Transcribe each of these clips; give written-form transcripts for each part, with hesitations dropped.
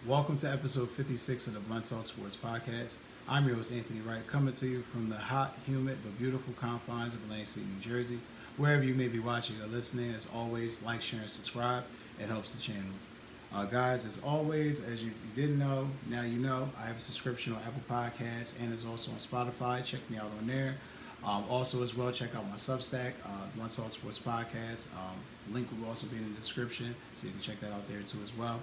Welcome to episode 56 of the Blunt Talk Sports Podcast. I'm your host, Anthony Wright, coming to you from the hot, humid, but beautiful confines of Atlantic City, New Jersey. Wherever you may be watching or listening, as always, like, share, and subscribe. It helps the channel. Guys, as always, as you didn't know, now you know, I have a subscription on Apple Podcasts and it's also on Spotify. Check me out on there. Also, as well, check out my Substack, Blunt Talk Sports Podcast. Link will also be in the description, so you can check that out there too as well.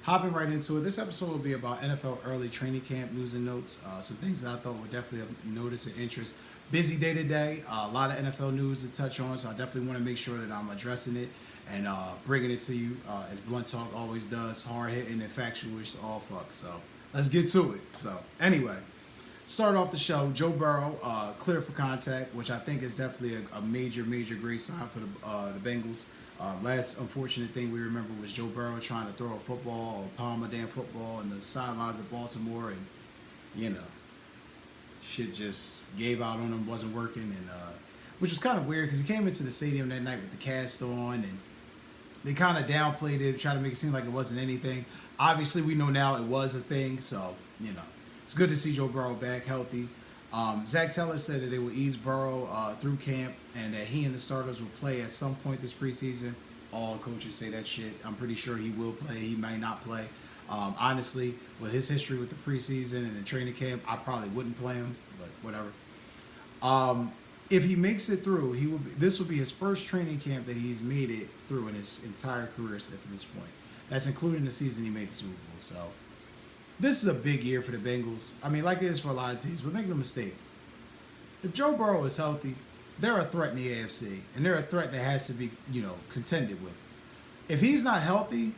Hopping right into it, this episode will be about NFL early training camp news and notes. Some things that I thought would definitely have noticed and interest. Busy day today, a lot of NFL news to touch on, so I definitely want to make sure that I'm addressing it and bringing it to you as Blunt Talk always does, hard hitting and factual as all fuck. So let's get to it. So anyway, start off the show. Joe Burrow clear for contact, which I think is definitely a major great sign for the Bengals. Last unfortunate thing we remember was Joe Burrow trying to throw a football or palm a damn football in the sidelines of Baltimore, and you know, shit just gave out on him, wasn't working, and which was kind of weird because he came into the stadium that night with the cast on, and they kind of downplayed it, tried to make it seem like it wasn't anything. Obviously, we know now it was a thing, so you know, it's good to see Joe Burrow back healthy. Zach Taylor said that they will ease Burrow through camp and that he and the starters will play at some point this preseason. All coaches say that shit. I'm pretty sure he will play. He might not play. Honestly, with his history with the preseason and the training camp, I probably wouldn't play him, but whatever. If he makes it through, he will. This will be his first training camp that he's made it through in his entire career at this point. That's including the season he made the Super Bowl. So this is a big year for the Bengals. I mean, like it is for a lot of teams, but make no mistake. If Joe Burrow is healthy, they're a threat in the AFC, and they're a threat that has to be, contended with. If he's not healthy,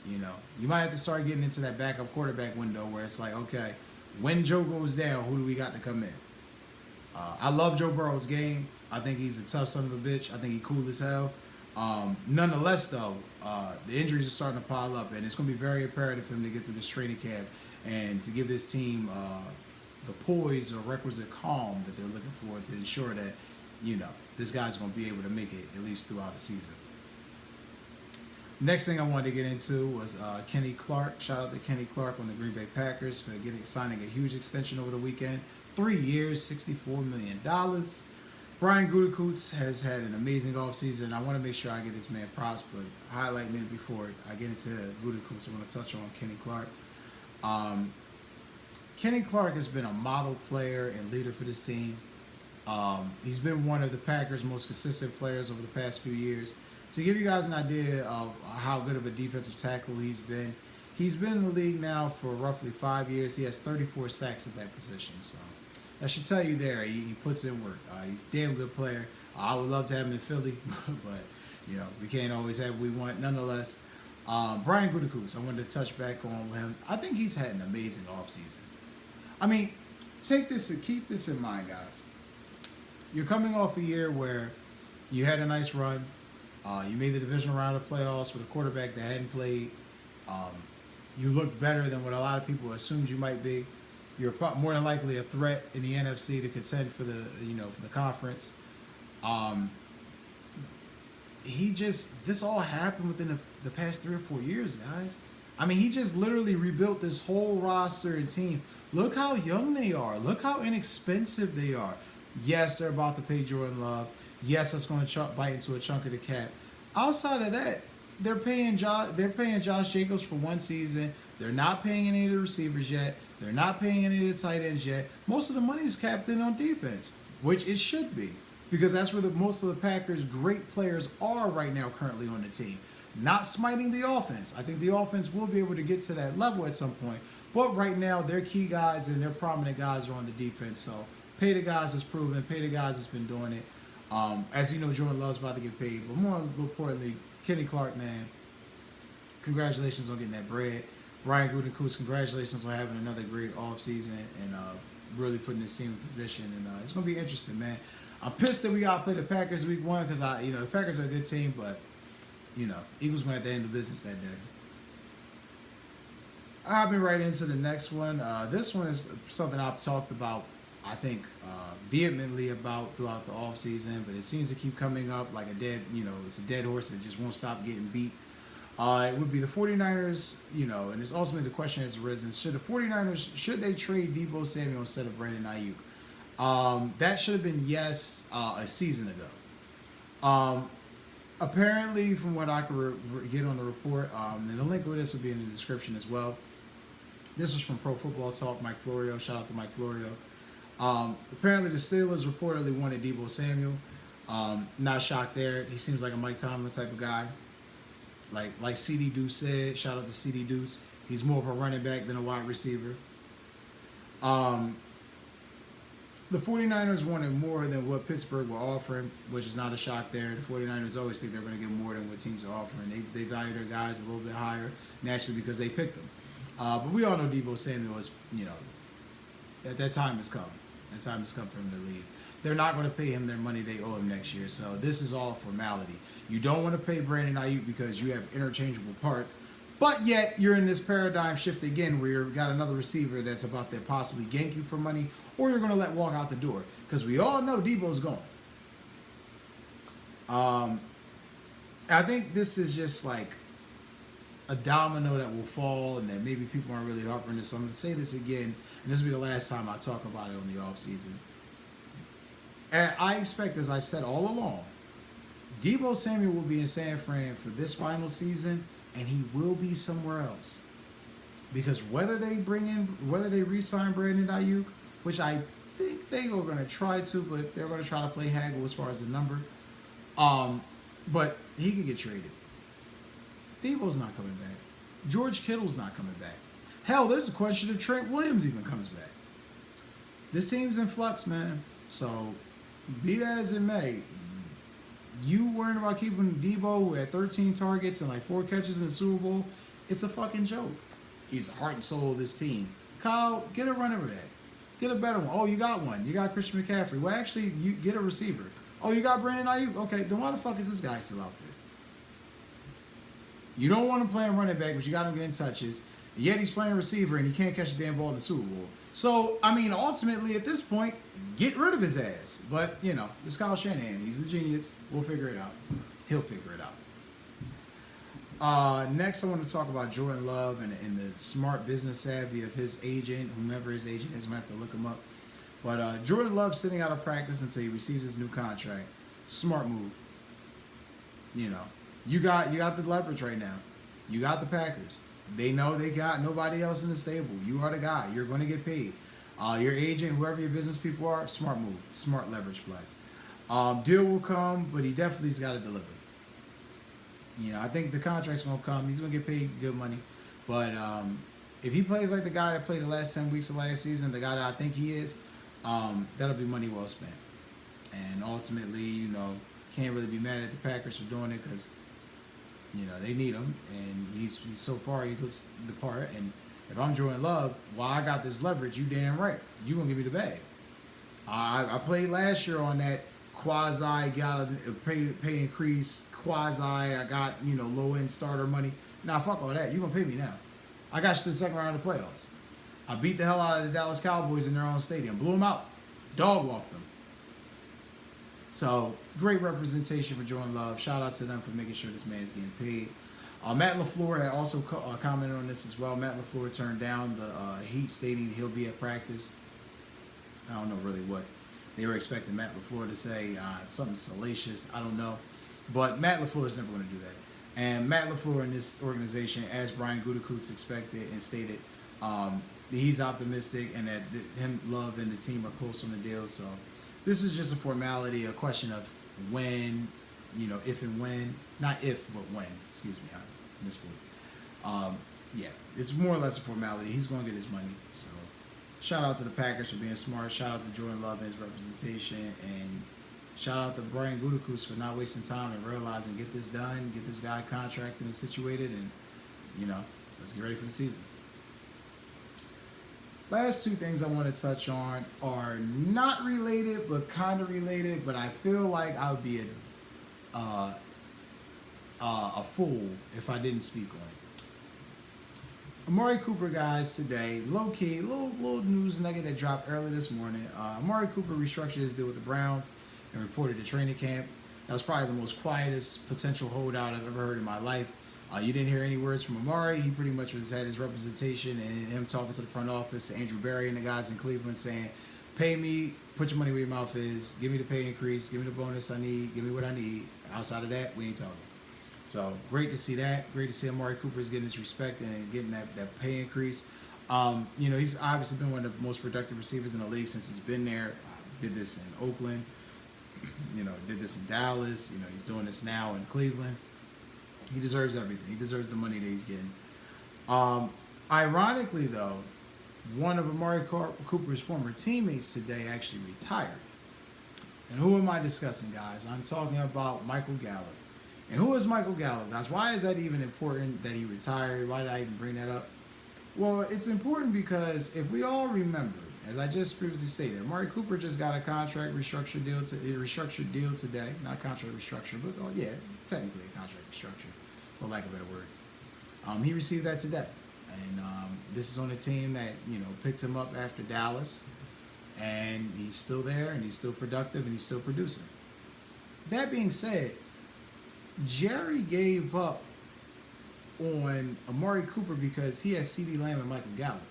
you might have to start getting into that backup quarterback window where it's like, okay, when Joe goes down, who do we got to come in? I love Joe Burrow's game. I think he's a tough son of a bitch. I think he's cool as hell. Nonetheless, though, the injuries are starting to pile up, and it's going to be very imperative for him to get through this training camp and to give this team the poise or requisite calm that they're looking for to ensure that, this guy's going to be able to make it at least throughout the season. Next thing I wanted to get into was Kenny Clark. Shout out to Kenny Clark on the Green Bay Packers for signing a huge extension over the weekend. 3 years, $64 million. Brian Gutekunst has had an amazing offseason. I want to make sure I get this man props, but highlight me before I get into Gutekunst. I want to touch on Kenny Clark. Kenny Clark has been a model player and leader for this team. He's been one of the Packers' most consistent players over the past few years. To give you guys an idea of how good of a defensive tackle he's been in the league now for roughly 5 years. He has 34 sacks at that position, so that should tell you there. He puts in work. He's a damn good player. I would love to have him in Philly, but we can't always have what we want. Nonetheless, Brian Gutekunst, I wanted to touch back on with him. I think he's had an amazing offseason. I mean, keep this in mind, guys. You're coming off a year where you had a nice run. You made the divisional round of playoffs with a quarterback that hadn't played. You looked better than what a lot of people assumed you might be. You're more than likely a threat in the NFC to contend for the conference. This all happened within the past 3 or 4 years, guys. I mean, he just literally rebuilt this whole roster and team. Look how young they are. Look how inexpensive they are. Yes, they're about to pay Jordan Love. Yes, that's going to bite into a chunk of the cap. Outside of that, they're paying Josh Jacobs for 1 season. They're not paying any of the receivers yet. They're not paying any of the tight ends yet. Most of the money is capped in on defense, which it should be, because that's where most of the Packers' great players are right now currently on the team. Not smiting the offense. I think the offense will be able to get to that level at some point. But right now, their key guys and their prominent guys are on the defense. So pay the guys that's proven. Pay the guys that's been doing it. As you know, Jordan Love's about to get paid. But more importantly, Kenny Clark, man, congratulations on getting that bread. Brian Gutekunst, congratulations on having another great offseason and really putting this team in position. And it's going to be interesting, man. I'm pissed that we got to play the Packers week 1 because, the Packers are a good team, but, Eagles going to have to end the business that day. I'll be right into the next one. This one is something I've talked about, I think, vehemently about throughout the offseason, but it seems to keep coming up like it's a dead horse that just won't stop getting beat. It would be the 49ers, and it's ultimately the question has arisen, should the 49ers, should they trade Deebo Samuel instead of Brandon Aiyuk? That should have been yes a season ago. Apparently, from what I could get on the report, and the link with this will be in the description as well. This was from Pro Football Talk, Mike Florio. Shout out to Mike Florio. Apparently, the Steelers reportedly wanted Deebo Samuel. Not shocked there. He seems like a Mike Tomlin type of guy. Like CD Deuce said, shout out to CD Deuce. He's more of a running back than a wide receiver. The 49ers wanted more than what Pittsburgh were offering, which is not a shock there. The 49ers always think they're going to get more than what teams are offering. They value their guys a little bit higher, naturally, because they picked them. But we all know Deebo Samuel is, that time has come. That time has come for him to leave. They're not going to pay him their money they owe him next year. So this is all formality. You don't want to pay Brandon Aiyuk because you have interchangeable parts. But yet you're in this paradigm shift again where you've got another receiver that's about to possibly gank you for money, or you're going to let walk out the door. Because we all know Deebo's going. I think this is just like a domino that will fall and that maybe people aren't really harping this. So I'm going to say this again, and this will be the last time I talk about it on the offseason. And I expect, as I've said all along, Deebo Samuel will be in San Fran for this final season, and he will be somewhere else. Because whether they re-sign Brandon Aiyuk, which I think they are going to try to, but they're going to try to play haggle as far as the number. But he could get traded. Deebo's not coming back. George Kittle's not coming back. Hell, there's a question if Trent Williams even comes back. This team's in flux, man. So, be that as it may, you worrying about keeping Deebo at 13 targets and like 4 catches in the Super Bowl, it's a fucking joke. He's the heart and soul of this team. Kyle, get a running back. Get a better one. Oh, you got one. You got Christian McCaffrey. Well, actually, you get a receiver. Oh, you got Brandon Aiyuk. Okay, then why the fuck is this guy still out there? You don't want him playing running back, but you got him getting touches. Yet he's playing receiver and he can't catch the damn ball in the Super Bowl. So, I mean, ultimately, at this point, get rid of his ass. But, it's Kyle Shanahan. He's a genius. We'll figure it out. He'll figure it out. Next, I want to talk about Jordan Love and the smart business savvy of his agent, whomever his agent is. I might have to look him up. But Jordan Love sitting out of practice until he receives his new contract. Smart move. You got the leverage right now. You got the Packers. They know they got nobody else in the stable. You are the guy. You're going to get paid. Your agent, whoever your business people are, smart move. Smart leverage play. Deal will come, but he definitely's got to deliver. I think the contract's going to come. He's going to get paid good money. But if he plays like the guy that played the last 10 weeks of last season, the guy that I think he is, that'll be money well spent. And ultimately, can't really be mad at the Packers for doing it because, they need him. And he's so far, he looks the part. And if I'm Jordan Love, while I got this leverage, you damn right. You going to give me the bag. I played last year on that quasi, got a pay increase, quasi, I got, low-end starter money. Nah, fuck all that. You going to pay me now. I got you to the second round of the playoffs. I beat the hell out of the Dallas Cowboys in their own stadium. Blew them out. Dog walked them. So, great representation for Jordan Love. Shout out to them for making sure this man's getting paid. Matt LaFleur had also commented on this as well. Matt LaFleur turned down the Heat stating he'll be at practice. I don't know really what they were expecting Matt LaFleur to say. Something salacious. I don't know. But Matt LaFleur is never going to do that. And Matt LaFleur in this organization, as Brian Gutekunst expected and stated, he's optimistic and that him, Love, and the team are close on the deal. So this is just a formality, a question of when, if and when. Not if, but when. Excuse me, I misspoke. Yeah, it's more or less a formality. He's going to get his money. So shout out to the Packers for being smart. Shout out to Jordan Love and his representation. And shout out to Brian Gutekunst for not wasting time and realizing get this done, get this guy contracted and situated, and, let's get ready for the season. Last two things I want to touch on are not related, but kind of related, but I feel like I would be a fool if I didn't speak on it. Amari Cooper, guys, today, low-key, little news nugget that dropped early this morning. Amari Cooper restructured his deal with the Browns and reported to training camp. That was probably the most quietest potential holdout I've ever heard in my life. You didn't hear any words from Amari. He pretty much had his representation and him talking to the front office, Andrew Berry and the guys in Cleveland saying, pay me, put your money where your mouth is, give me the pay increase, give me the bonus I need, give me what I need. Outside of that, we ain't talking. So great to see that. Great to see Amari Cooper is getting his respect and getting that pay increase. He's obviously been one of the most productive receivers in the league since he's been there. Did this in Oakland, did this in Dallas. He's doing this now in Cleveland. He deserves everything. He deserves the money that he's getting. Ironically, though, one of Amari Cooper's former teammates today actually retired. And who am I discussing, guys? I'm talking about Michael Gallup. And who is Michael Gallup, guys? Why is that even important that he retired? Why did I even bring that up? Well, it's important because if we all remember, as I just previously stated, Amari Cooper just got a contract restructured deal today. Not contract restructure, but technically a contract restructure, for lack of better words. He received that today. And this is on a team that, picked him up after Dallas. And he's still there, and he's still productive, and he's still producing. That being said, Jerry gave up on Amari Cooper because he has CeeDee Lamb and Michael Gallup.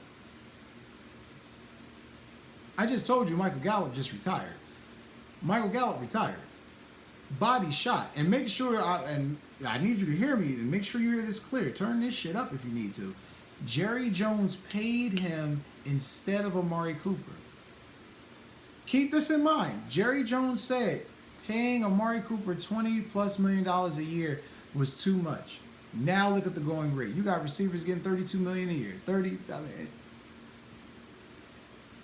I just told you Michael Gallup just retired. Michael Gallup retired. Body shot. And make sure, I need you to hear me, and make sure you hear this clear. Turn this shit up if you need to. Jerry Jones paid him instead of Amari Cooper. Keep this in mind. Jerry Jones said paying Amari Cooper $20+ million a year was too much. Now look at the going rate. You got receivers getting $32 million a year.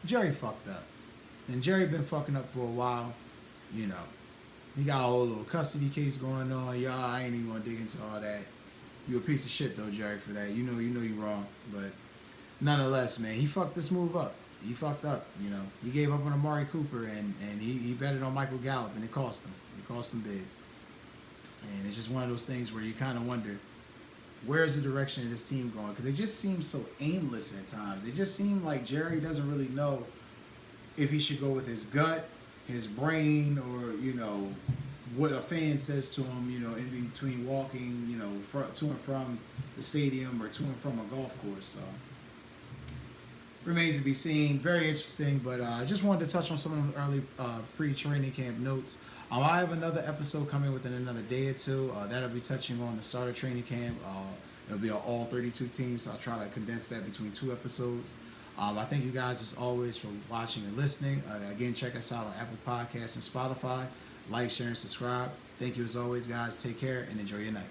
Jerry fucked up. And Jerry been fucking up for a while. He got a whole little custody case going on. Y'all, I ain't even gonna dig into all that. You a piece of shit though, Jerry, for that. You know you wrong. But nonetheless, man, he fucked this move up. He fucked up, He gave up on Amari Cooper and he betted on Michael Gallup, and it cost him. It cost him big. And it's just one of those things where you kind of wonder, where's the direction of this team going? Because they just seem so aimless at times. They just seem like Jerry doesn't really know if he should go with his gut, his brain, or, what a fan says to him, in between walking, to and from the stadium or to and from a golf course. So remains to be seen. Very interesting, but I just wanted to touch on some of the early pre-training camp notes. I have another episode coming within another day or two. That'll be touching on the start of training camp. It'll be all 32 teams, so I'll try to condense that between 2 episodes. I thank you guys, as always, for watching and listening. Again, check us out on Apple Podcasts and Spotify. Like, share, and subscribe. Thank you, as always, guys. Take care and enjoy your night.